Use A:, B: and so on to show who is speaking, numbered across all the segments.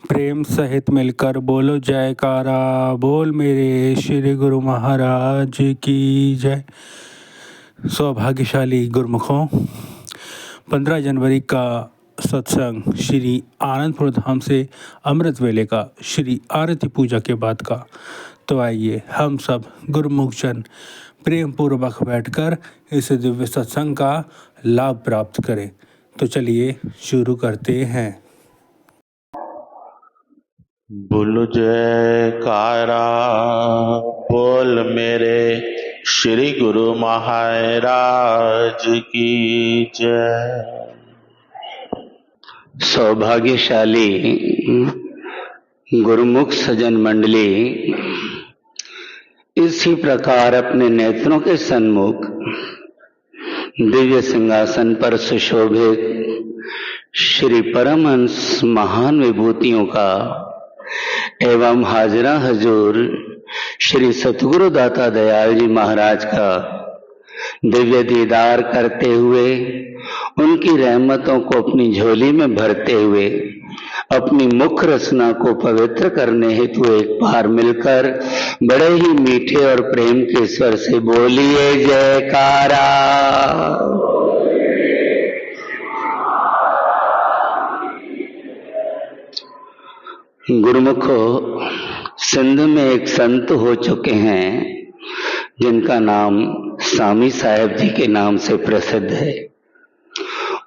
A: प्रेम सहित मिलकर बोलो जयकारा। बोल मेरे श्री गुरु महाराज की जय। सौभाग्यशाली गुरुमुखों, 15 जनवरी का सत्संग श्री आनंदपुर धाम से अमृत वेले का श्री आरती पूजा के बाद का। तो आइए हम सब गुरुमुख जन प्रेम पूर्वक बैठकर इस दिव्य सत्संग का लाभ प्राप्त करें। तो चलिए शुरू करते हैं।
B: बोलो जयकारा। बोल मेरे श्री गुरु महाराज की जय।
C: सौभाग्यशाली गुरुमुख सज्जन मंडली, इसी प्रकार अपने नेत्रों के सन्मुख दिव्य सिंहासन पर सुशोभित श्री परमहंस महान विभूतियों का एवं हाजरा हजूर श्री सतगुरु दाता दयाल जी महाराज का दिव्य दीदार करते हुए, उनकी रहमतों को अपनी झोली में भरते हुए अपनी मुख रचना को पवित्र करने हेतु एक बार मिलकर बड़े ही मीठे और प्रेम के स्वर से बोलिए जयकारा। गुरुमुखो, सिंध में एक संत हो चुके हैं जिनका नाम स्वामी साहेब जी के नाम से प्रसिद्ध है।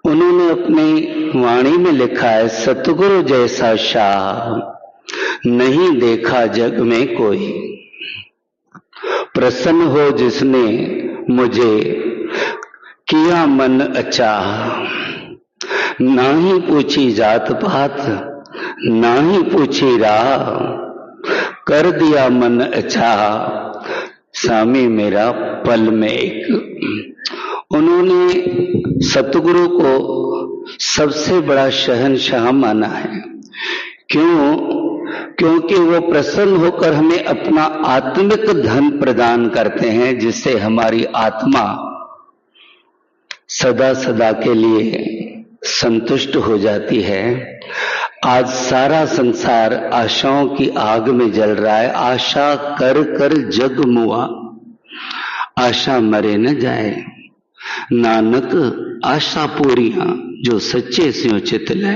C: उन्होंने अपनी वाणी में लिखा है, सतगुरु जैसा शाह नहीं देखा जग में कोई, प्रसन्न हो जिसने मुझे किया मन अचाह, ना ही पूछी जात पात ना ही पूछी राह, कर दिया मन अचाह स्वामी मेरा पल में एक। उन्होंने सतगुरु को सबसे बड़ा शहंशाह माना है। क्यों? क्योंकि वो प्रसन्न होकर हमें अपना आत्मिक धन प्रदान करते हैं, जिससे हमारी आत्मा सदा सदा के लिए संतुष्ट हो जाती है। आज सारा संसार आशाओं की आग में जल रहा है। आशा कर कर जग मुआ, आशा मरे न जाए, नानक आशा पूरियां जो सच्चे स्यों चित ले।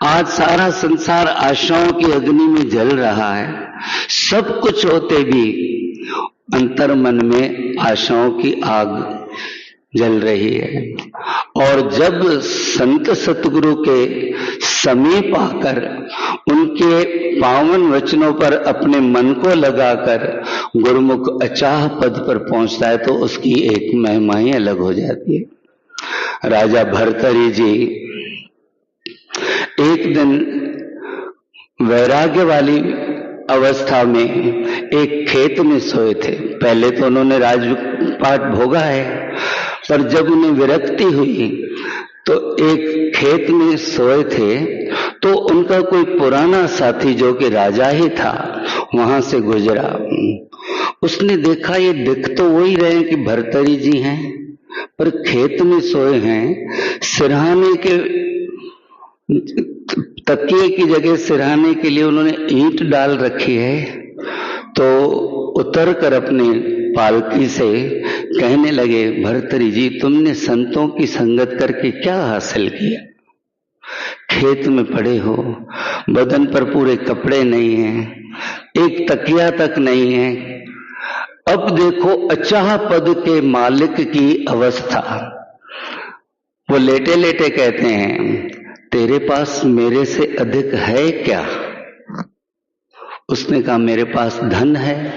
C: आज सारा संसार आशाओं की अग्नि में जल रहा है। सब कुछ होते भी अंतर मन में आशाओं की आग जल रही है। और जब संत सतगुरु के समीप आकर उनके पावन वचनों पर अपने मन को लगाकर गुरुमुख अचाह पद पर पहुंचता है, तो उसकी एक महिमा ही अलग हो जाती है। राजा भर्तरी जी एक दिन वैराग्य वाली अवस्था में एक खेत में सोए थे। पहले तो उन्होंने राजपाट भोगा है, पर जब उन्हें विरक्ति हुई तो एक खेत में सोए थे, तो उनका कोई पुराना साथी जो कि राजा ही था वहां से गुजरा। उसने देखा ये दिख तो वही रहे कि भर्तरी जी हैं, पर खेत में सोए हैं। सिरहाने के तकिए की जगह सिरहाने के लिए उन्होंने ईंट डाल रखी है। तो उतर कर अपने पालकी से कहने लगे, भर्तरी जी तुमने संतों की संगत करके क्या हासिल किया? खेत में पड़े हो, बदन पर पूरे कपड़े नहीं हैं, एक तकिया तक नहीं है। अब देखो अचाह पद के मालिक की अवस्था। वो लेटे लेटे कहते हैं, तेरे पास मेरे से अधिक है क्या? उसने कहा, मेरे पास धन है,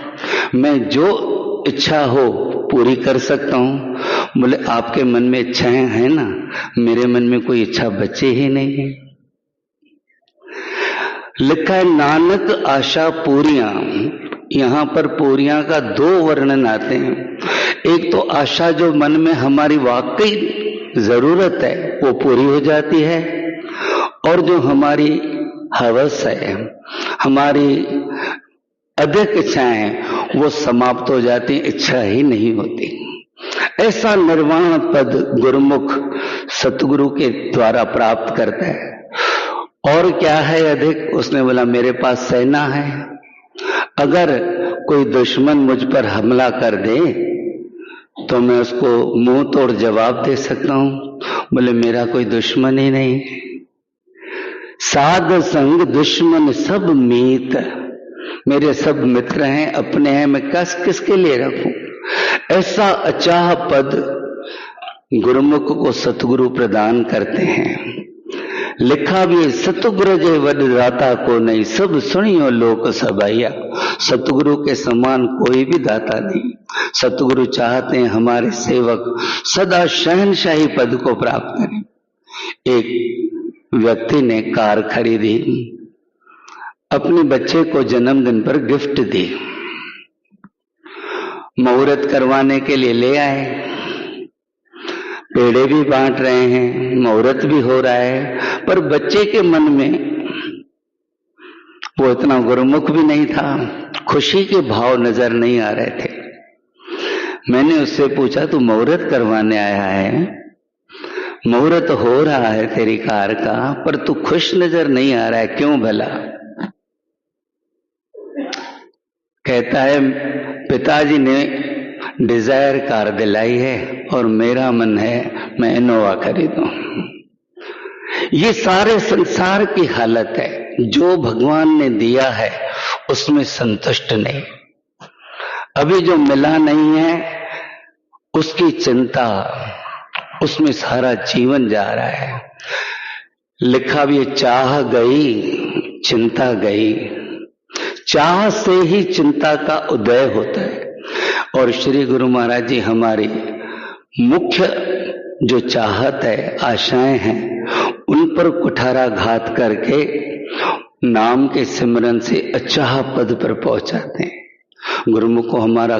C: मैं जो इच्छा हो पूरी कर सकता हूं। बोले, आपके मन में इच्छाएं हैं ना, मेरे मन में कोई इच्छा बचे ही नहीं है। लिखा है, नानक आशा पूरियां। यहां पर पूरियां का दो वर्णन आते हैं। एक तो आशा जो मन में हमारी वाकई जरूरत है वो पूरी हो जाती है, और जो हमारी हवस है, हमारी अधिक इच्छाएं, वो समाप्त हो जाती, इच्छा ही नहीं होती। ऐसा निर्वाण पद गुरुमुख सतगुरु के द्वारा प्राप्त करता है। और क्या है अधिक? उसने बोला मेरे पास सेना है, अगर कोई दुश्मन मुझ पर हमला कर दे तो मैं उसको मुंह तोड़ जवाब दे सकता हूं। बोले मेरा कोई दुश्मन ही नहीं, साध संग दुश्मन सब मीत, मेरे सब मित्र हैं, अपने हैं, मैं किसके लिए रखूं। ऐसा अचाह पद गुरुमुख को सतगुरु प्रदान करते हैं। लिखा भी सतगुरु जे वड दाता को नहीं, सब सुनियो लोक सबाइया। सतगुरु के समान कोई भी दाता नहीं। सतगुरु चाहते हैं हमारे सेवक सदा शहनशाही पद को प्राप्त करें। एक व्यक्ति ने कार खरीदी, अपने बच्चे को जन्मदिन पर गिफ्ट दी, मुहूर्त करवाने के लिए ले आए, पेड़े भी बांट रहे हैं, मुहूर्त भी हो रहा है, पर बच्चे के मन में वो इतना गुरुमुख भी नहीं था, खुशी के भाव नजर नहीं आ रहे थे। मैंने उससे पूछा तू मुहूर्त करवाने आया है, मुहूर्त हो रहा है तेरी कार का, पर तू खुश नजर नहीं आ रहा है, क्यों भला? कहता है पिताजी ने डिजायर कार दिलाई है और मेरा मन है मैं इनोवा खरीदूं। ये सारे संसार की हालत है। जो भगवान ने दिया है उसमें संतुष्ट नहीं, अभी जो मिला नहीं है उसकी चिंता, उसमें सारा जीवन जा रहा है। लिखा भी चाह गई चिंता गई, चाह से ही चिंता का उदय होता है। और श्री गुरु महाराज जी हमारी मुख्य जो चाहत है, आशाएं हैं, उन पर कुठाराघात करके नाम के सिमरन से अचाह पद पर पहुंचाते हैं। गुरुमुख को हमारा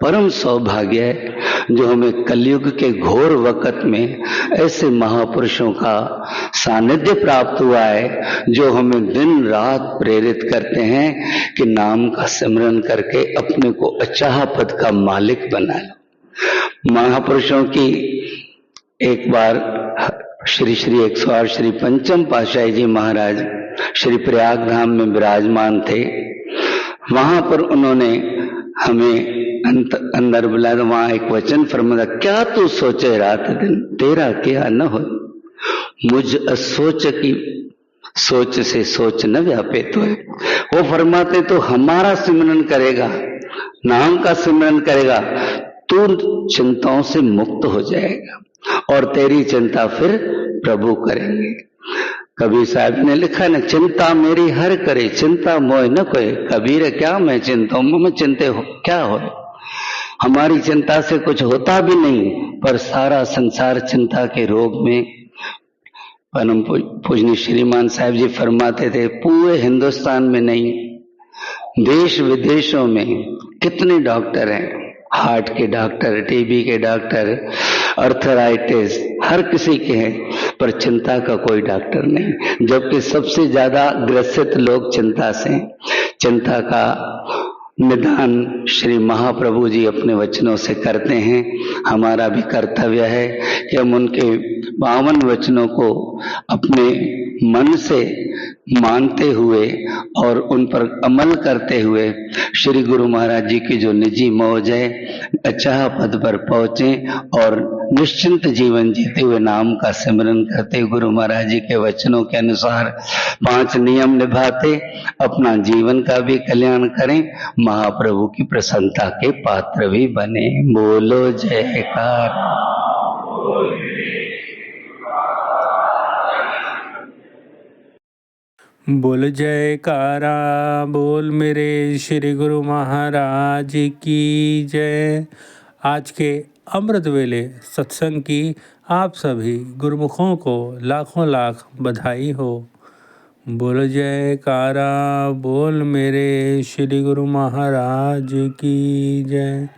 C: परम सौभाग्य है जो हमें कलयुग के घोर वक़्त में ऐसे महापुरुषों का सानिध्य प्राप्त हुआ है जो हमें दिन रात प्रेरित करते हैं कि नाम का सिमरन करके अपने को अचाह पद का मालिक बना लो। महापुरुषों की एक बार श्री 108 श्री पंचम पातशाही जी महाराज श्री प्रयाग धाम में विराजमान थे। वहां पर उन्होंने हमें अंदर बुलाया, वहां एक वचन फरमाया, क्या तू सोचे रात दिन तेरा क्या न हो, मुझ असोच की सोच से सोच न व्यापित तो है। वो फरमाते तो हमारा सिमरन करेगा, नाम का सिमरन करेगा, तू चिंताओं से मुक्त हो जाएगा और तेरी चिंता फिर प्रभु करेंगे। कबीर साहब ने लिखा ना, चिंता मेरी हर करे चिंता मोह न कोई। कबीर क्या मैं चिंता हूं, मैं चिंते हो क्या हो। हमारी चिंता से कुछ होता भी नहीं, पर सारा संसार चिंता के रोग में। परम पूजनीय श्रीमान साहब जी फरमाते थे, पूरे हिंदुस्तान में नहीं देश विदेशों में कितने डॉक्टर हैं, हार्ट के डॉक्टर, टीबी के डॉक्टर, अर्थराइटिस, हर किसी के हैं, पर चिंता का कोई डॉक्टर नहीं। जबकि सबसे ज्यादा ग्रसित लोग चिंता से। चिंता का निदान श्री महाप्रभु जी अपने वचनों से करते हैं। हमारा भी कर्तव्य है कि हम उनके पावन वचनों को अपने मन से मानते हुए और उन पर अमल करते हुए श्री गुरु महाराज जी की जो निजी मौज है, अचाह पद पर पहुंचे और निश्चिंत जीवन जीते हुए नाम का सिमरन करते गुरु महाराज जी के वचनों के अनुसार 5 नियम निभाते अपना जीवन का भी कल्याण करें, महाप्रभु की प्रसन्नता के पात्र भी बने। बोलो जयकार।
A: बोल जयकारा, बोल मेरे श्री गुरु महाराज की जय। आज के अमृत वेले सत्संग की आप सभी गुरुमुखों को लाखों लाख बधाई हो। बोल जयकारा, बोल मेरे श्री गुरु महाराज की जय।